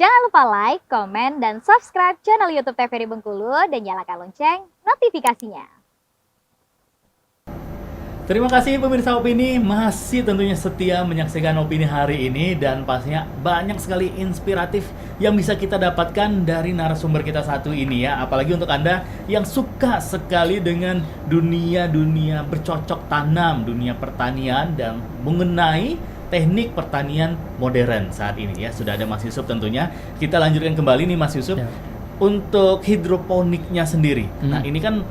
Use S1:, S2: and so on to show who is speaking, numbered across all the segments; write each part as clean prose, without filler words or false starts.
S1: Jangan lupa like, komen, dan subscribe channel YouTube TVRI Bengkulu dan nyalakan lonceng notifikasinya.
S2: Terima kasih pemirsa Opini, masih tentunya setia menyaksikan Opini hari ini, dan pastinya banyak sekali inspiratif yang bisa kita dapatkan dari narasumber kita satu ini ya. Apalagi untuk Anda yang suka sekali dengan dunia bercocok tanam, dunia pertanian, dan mengenai teknik pertanian modern saat ini ya. Sudah ada Mas Yusuf tentunya. Kita lanjutkan kembali nih Mas Yusuf.
S3: Ya.
S2: Untuk hidroponiknya sendiri. Nah, ini kan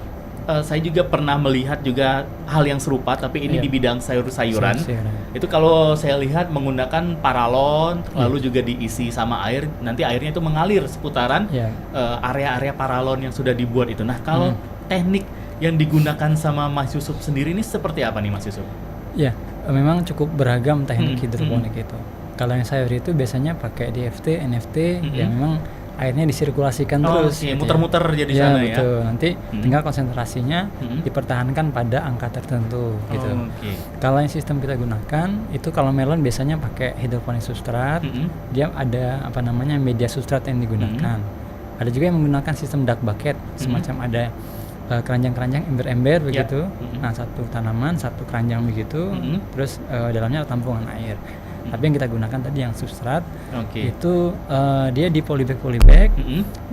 S2: saya juga pernah melihat juga hal yang serupa, tapi ini di bidang sayur-sayuran. Itu kalau saya lihat menggunakan paralon, lalu juga diisi sama air, nanti airnya itu mengalir seputaran area-area paralon yang sudah dibuat itu. Nah, kalau teknik yang digunakan sama Mas Yusuf sendiri ini seperti apa nih Mas Yusuf?
S3: Ya, memang cukup beragam teknik hidroponik itu. Kalau yang sayur itu biasanya pakai DFT, NFT, yang memang airnya disirkulasikan terus.
S2: Gitu muter-muter
S3: ya.
S2: jadi sana ya.
S3: Betul. Nanti tinggal konsentrasinya dipertahankan pada angka tertentu gitu. Kalau yang sistem kita gunakan itu, kalau melon biasanya pakai hidroponik substrat. Dia ada media substrat yang digunakan. Ada juga yang menggunakan sistem duct bucket, semacam ada keranjang-keranjang ember-ember begitu. Nah, satu tanaman, satu keranjang begitu. Terus dalamnya tampungan air. Tapi yang kita gunakan tadi yang substrat itu dia di polybag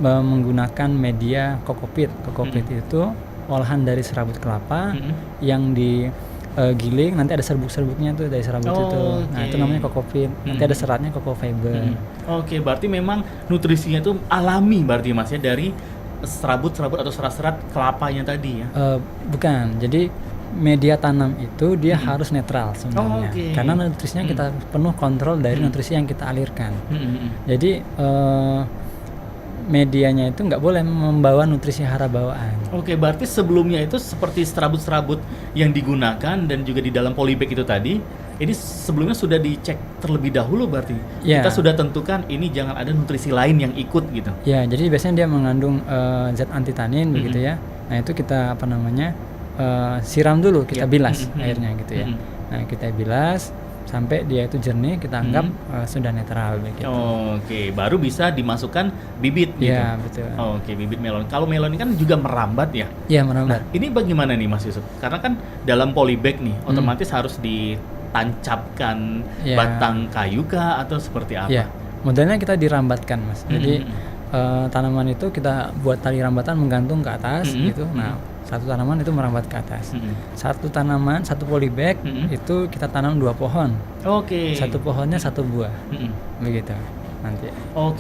S3: menggunakan media kokopit. Kokopit itu olahan dari serabut kelapa yang digiling, nanti ada serbuk-serbuknya tuh dari serabut itu. Nah, itu namanya kokopit. Nanti ada seratnya cocofiber.
S2: Berarti memang nutrisinya itu alami berarti Mas ya, dari serabut-serabut atau serat-serat kelapanya tadi ya?
S3: Bukan. Jadi media tanam itu dia harus netral sebenarnya, karena nutrisinya kita penuh kontrol dari nutrisi yang kita alirkan. Jadi medianya itu nggak boleh membawa nutrisi hara bawaan.
S2: Berarti sebelumnya itu seperti serabut-serabut yang digunakan dan juga di dalam polybag itu tadi, ini sebelumnya sudah dicek terlebih dahulu berarti. Kita sudah tentukan ini jangan ada nutrisi lain yang ikut gitu.
S3: Ya, jadi biasanya dia mengandung zat antitanin begitu ya. Nah, itu kita siram dulu, kita bilas airnya gitu ya. Nah, kita bilas sampai dia itu jernih, kita anggap sudah netral begitu.
S2: Baru bisa dimasukkan bibit gitu.
S3: Iya, betul.
S2: Bibit melon. Kalau melon ini kan juga merambat ya?
S3: Iya, merambat.
S2: Nah, ini bagaimana nih Mas Yusuf? Karena kan dalam polybag nih, otomatis harus ditancapkan batang kayu kah atau seperti apa?
S3: Iya, modelnya kita dirambatkan Mas. Jadi tanaman itu kita buat tali rambatan menggantung ke atas gitu. Nah, satu tanaman itu merambat ke atas. Satu tanaman, satu polybag itu kita tanam 2 pohon. Satu pohonnya 1 buah. Begitu nanti.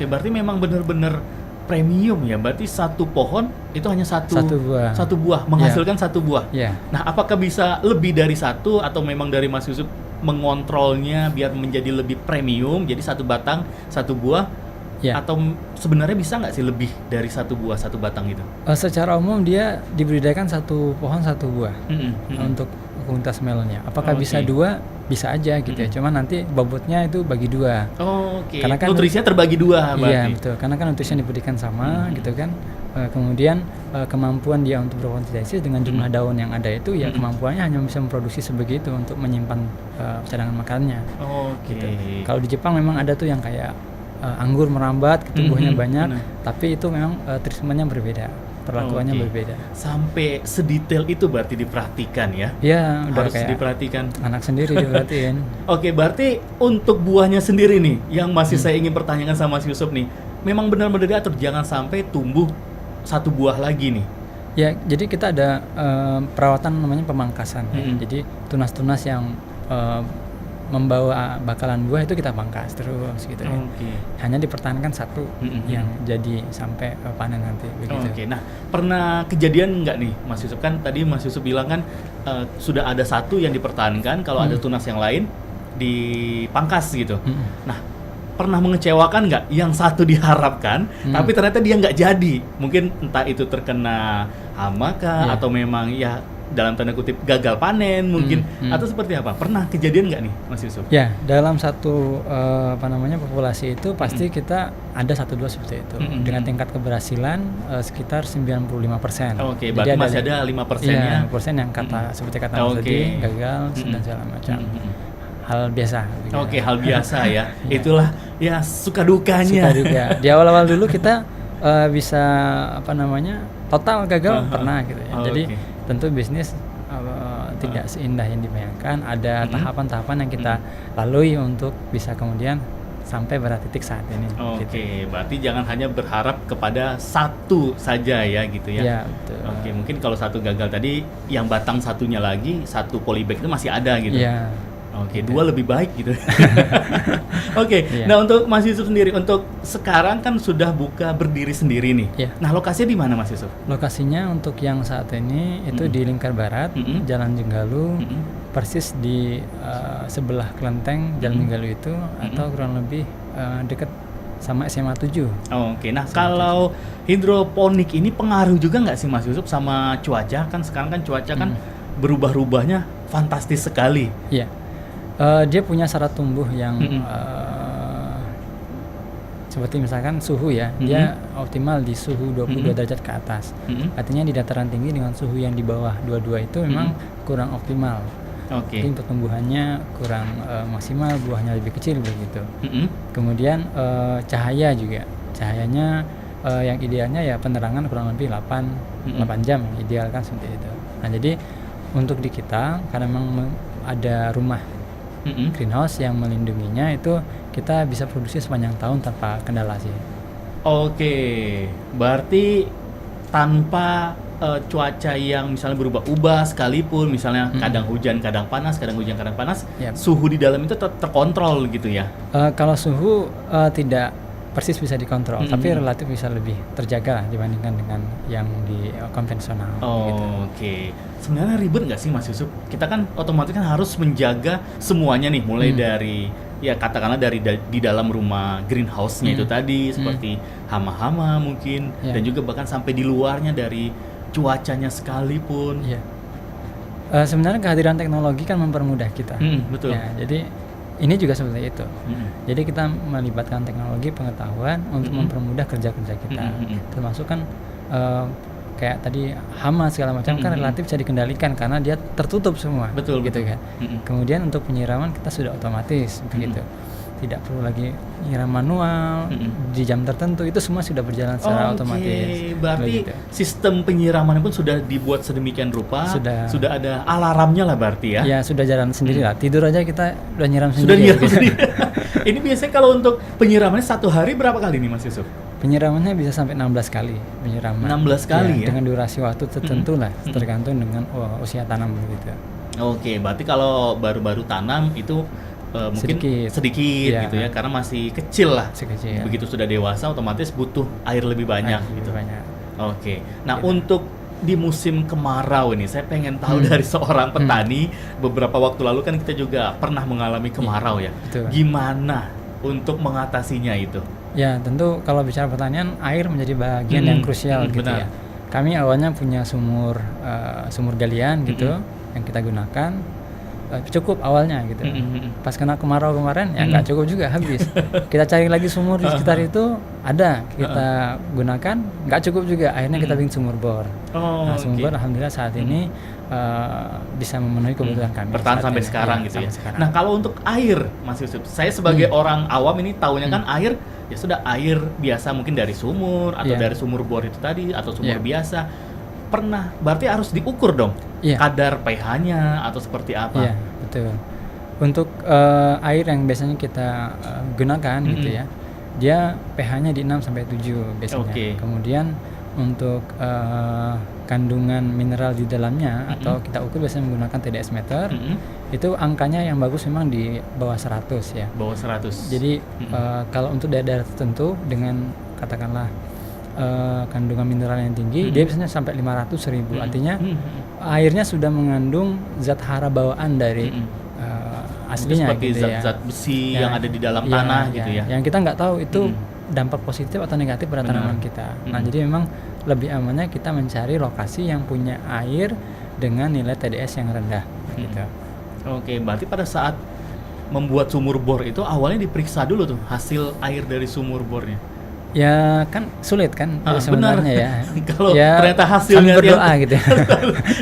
S2: Berarti memang benar-benar premium ya. Berarti satu pohon itu hanya satu buah. Satu buah menghasilkan 1 buah. Nah, apakah bisa lebih dari 1 atau memang dari Mas Yusuf mengontrolnya biar menjadi lebih premium, jadi 1 batang 1 buah? Atau sebenarnya bisa nggak sih lebih dari 1 buah 1 batang itu?
S3: Secara umum dia dibudidayakan 1 pohon 1 buah untuk komunitas melonnya. Apakah bisa 2? Bisa aja gitu ya. Cuman nanti bobotnya itu bagi 2.
S2: Karena kan nutrisinya terbagi 2 berarti.
S3: Iya, betul. Karena kan nutrisinya diberikan sama gitu kan. Kemudian kemampuan dia untuk berfotosintesis dengan jumlah daun yang ada itu ya kemampuannya hanya bisa memproduksi sebegitu untuk menyimpan cadangan makannya. Gitu. Kalau di Jepang memang ada tuh yang kayak anggur merambat, tumbuhnya banyak, tapi itu memang treatmentnya berbeda, perlakuannya berbeda.
S2: Sampai sedetail itu berarti diperhatikan ya?
S3: Iya, udah
S2: harus
S3: kayak
S2: diperhatikan.
S3: Anak sendiri diperhatiin.
S2: Berarti untuk buahnya sendiri nih, yang masih saya ingin pertanyakan sama Mas Yusuf nih, memang benar-benar diatur jangan sampai tumbuh 1 buah lagi nih.
S3: Ya, jadi kita ada perawatan namanya pemangkasan. Jadi tunas-tunas yang membawa bakalan buah itu kita pangkas terus gitu kan. Hanya dipertahankan 1 yang jadi sampai panen nanti begitu.
S2: Nah, pernah kejadian nggak nih Mas Yusuf, kan tadi Mas Yusuf bilang kan sudah ada 1 yang dipertahankan, kalau ada tunas yang lain dipangkas gitu. Nah, pernah mengecewakan nggak yang 1 diharapkan tapi ternyata dia nggak jadi? Mungkin entah itu terkena hama kah atau memang ya dalam tanda kutip gagal panen mungkin atau seperti apa? Pernah kejadian nggak nih Mas Yusuf?
S3: Ya, dalam satu populasi itu pasti kita ada 1-2 seperti itu dengan tingkat keberhasilan sekitar 95%.
S2: Berarti masih ada 5%-nya.
S3: 5% yang seperti kata Mas tadi gagal dan segala macam. hal biasa. Gitu.
S2: Oke, hal biasa ya.
S3: Iya.
S2: Itulah ya suka dukanya.
S3: Suka duka. Di awal-awal dulu kita bisa apa namanya total gagal pernah gitu ya. Jadi tentu bisnis tidak seindah yang dibayangkan. Ada tahapan-tahapan yang kita lalui untuk bisa kemudian sampai pada titik saat ini.
S2: Oke,
S3: gitu.
S2: berarti jangan hanya berharap kepada satu saja ya gitu ya.
S3: Iya, betul.
S2: Oke, mungkin kalau satu gagal tadi, yang batang satunya lagi, satu polybag itu masih ada gitu.
S3: Iya.
S2: Oke, dua lebih baik gitu. Oke,
S3: Iya.
S2: nah untuk Mas Yusuf sendiri, untuk sekarang kan sudah buka berdiri sendiri nih.
S3: Iya.
S2: Nah, lokasinya di mana Mas Yusuf?
S3: Lokasinya untuk yang saat ini itu di Lingkar Barat, Jalan Jenggalu, persis di sebelah Kelenteng Jalan Jenggalu itu, atau kurang lebih dekat sama SMA 7.
S2: Oke, nah kalau hidroponik ini pengaruh juga nggak sih Mas Yusuf sama cuaca? Kan sekarang kan cuaca kan berubah-ubahnya fantastis sekali.
S3: Iya. Dia punya syarat tumbuh yang seperti misalkan suhu ya, dia optimal di suhu 22 derajat ke atas. Artinya di dataran tinggi dengan suhu yang di bawah 22 itu memang kurang optimal.
S2: Oke.
S3: Jadi pertumbuhannya kurang maksimal, buahnya lebih kecil begitu. Kemudian cahaya juga, cahayanya yang idealnya ya penerangan kurang lebih 8 jam, ideal kan seperti itu. Nah jadi untuk di kita karena memang ada rumah greenhouse yang melindunginya, itu kita bisa produksi sepanjang tahun tanpa kendala sih.
S2: Oke, berarti tanpa cuaca yang misalnya berubah-ubah sekalipun, misalnya kadang hujan, kadang panas, kadang hujan, kadang panas,
S3: Yep.
S2: suhu di dalam itu terkontrol gitu ya?
S3: Kalau suhu tidak persis bisa dikontrol, tapi relatif bisa lebih terjaga dibandingkan dengan yang di konvensional. Gitu.
S2: Oke, sebenarnya ribet nggak sih Mas Yusuf? Kita kan otomatis kan harus menjaga semuanya nih, mulai dari ya katakanlah dari di dalam rumah greenhouse-nya itu tadi, seperti hama-hama mungkin, dan juga bahkan sampai di luarnya dari cuacanya sekalipun.
S3: Iya. Sebenarnya kehadiran teknologi kan mempermudah kita.
S2: Betul.
S3: Ya, jadi ini juga seperti itu. Jadi kita melibatkan teknologi pengetahuan untuk mempermudah kerja-kerja kita. Termasuk kan kayak tadi hama segala macam kan relatif bisa dikendalikan karena dia tertutup semua.
S2: Betul,
S3: gitu
S2: betul.
S3: kan. Kemudian untuk penyiraman kita sudah otomatis begitu. Tidak perlu lagi nyiram manual di jam tertentu, itu semua sudah berjalan secara otomatis.
S2: Berarti
S3: begitu.
S2: sistem penyiraman pun sudah dibuat sedemikian rupa, sudah ada alarmnya lah berarti ya.
S3: Ya sudah jalan sendiri lah. Tidur aja kita udah nyiram
S2: Sudah
S3: sendiri.
S2: nyiram sendiri. Ini biasanya kalau untuk penyiramannya satu hari berapa kali nih Mas Yusuf?
S3: Penyiramannya bisa sampai 16 kali penyiraman.
S2: 16 kali ya?
S3: Dengan durasi waktu tertentu lah, tergantung dengan usia tanam begitu.
S2: Oke, berarti kalau baru-baru tanam itu mungkin sedikit
S3: ya,
S2: gitu ya, karena masih kecil lah.
S3: Kecil,
S2: begitu sudah dewasa otomatis butuh air lebih banyak gitu.
S3: Banyak.
S2: Oke, nah untuk di musim kemarau ini saya pengen tahu dari seorang petani. Beberapa waktu lalu kan kita juga pernah mengalami kemarau ya.
S3: Betul.
S2: Gimana untuk mengatasinya itu?
S3: Ya tentu kalau bicara pertanian, air menjadi bagian yang krusial gitu
S2: benar.
S3: ya. Kami awalnya punya sumur galian gitu yang kita gunakan. Cukup awalnya gitu. Pas kena kemarau kemarin ya nggak cukup juga, habis. Kita cari lagi sumur di sekitar itu, ada kita gunakan, nggak cukup juga. Akhirnya kita bikin sumur bor. Nah sumur bor alhamdulillah saat ini bisa memenuhi kebutuhan kami.
S2: Bertahan sampai
S3: ini.
S2: sekarang gitu ya.
S3: Sekarang.
S2: Nah kalau untuk air Mas Yusuf, saya sebagai orang awam ini taunya kan air ya sudah air biasa mungkin dari sumur atau dari sumur bor itu tadi atau sumur biasa. Pernah, berarti harus diukur dong kadar pH-nya atau seperti apa?
S3: Iya, betul. Untuk air yang biasanya kita gunakan gitu ya, dia pH-nya di 6 sampai 7 biasanya. Kemudian untuk kandungan mineral di dalamnya atau kita ukur biasanya menggunakan TDS meter, itu angkanya yang bagus memang di bawah 100 ya.
S2: Bawah 100.
S3: Jadi kalau untuk daerah tertentu dengan katakanlah kandungan mineral yang tinggi, dia biasanya sampai 500.000. Artinya airnya sudah mengandung zat hara bawaan dari aslinya
S2: seperti
S3: gitu
S2: zat-zat besi yang ada di dalam tanah gitu ya.
S3: Yang kita nggak tahu itu dampak positif atau negatif pada tanaman kita. Nah jadi memang lebih amannya kita mencari lokasi yang punya air dengan nilai TDS yang rendah gitu.
S2: Oke, berarti pada saat membuat sumur bor itu awalnya diperiksa dulu tuh hasil air dari sumur bornya.
S3: Ya kan sulit kan sebenarnya ya.
S2: Kalau ternyata hasilnya
S3: berdoa gitu ya.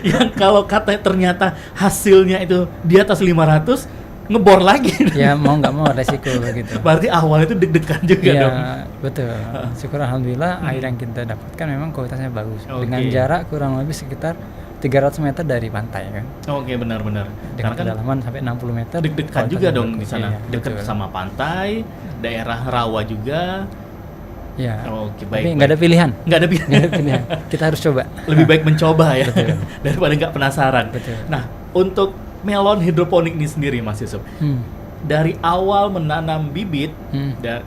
S2: Yang kalau katanya ternyata hasilnya itu di atas 500, ngebor lagi.
S3: Ya mau nggak mau resiko gitu.
S2: Berarti awal itu deg-degan juga
S3: Iya,
S2: dong.
S3: betul. Syukur alhamdulillah air yang kita dapatkan memang kualitasnya bagus.
S2: Oke.
S3: Dengan jarak kurang lebih sekitar 300 meter dari pantai kan.
S2: Oke, benar-benar.
S3: Dengan
S2: Karena kan
S3: kedalaman sampai 60 meter.
S2: deg-degan
S3: kualitasnya
S2: juga dong di
S3: bagus.
S2: sana.
S3: Iya,
S2: Dekat
S3: betul.
S2: sama pantai, daerah rawa juga.
S3: Ya.
S2: Oke,
S3: Tapi
S2: baik.
S3: nggak ada pilihan.
S2: Nggak ada pilihan.
S3: Nggak ada pilihan. Kita harus coba.
S2: Lebih baik mencoba ya
S3: Betul.
S2: daripada nggak penasaran.
S3: Betul.
S2: Nah, untuk melon hidroponik ini sendiri Mas Yusuf, dari awal menanam bibit,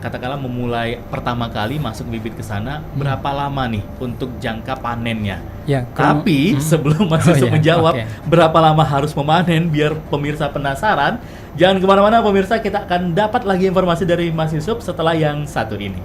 S2: katakanlah memulai pertama kali masuk bibit ke sana, berapa lama nih untuk jangka panennya?
S3: Ya,
S2: Tapi sebelum Mas
S3: Oh,
S2: Yusuf
S3: iya.
S2: menjawab
S3: Oke.
S2: berapa lama harus memanen biar pemirsa penasaran, jangan kemana-mana pemirsa, kita akan dapat lagi informasi dari Mas Yusuf setelah yang satu ini.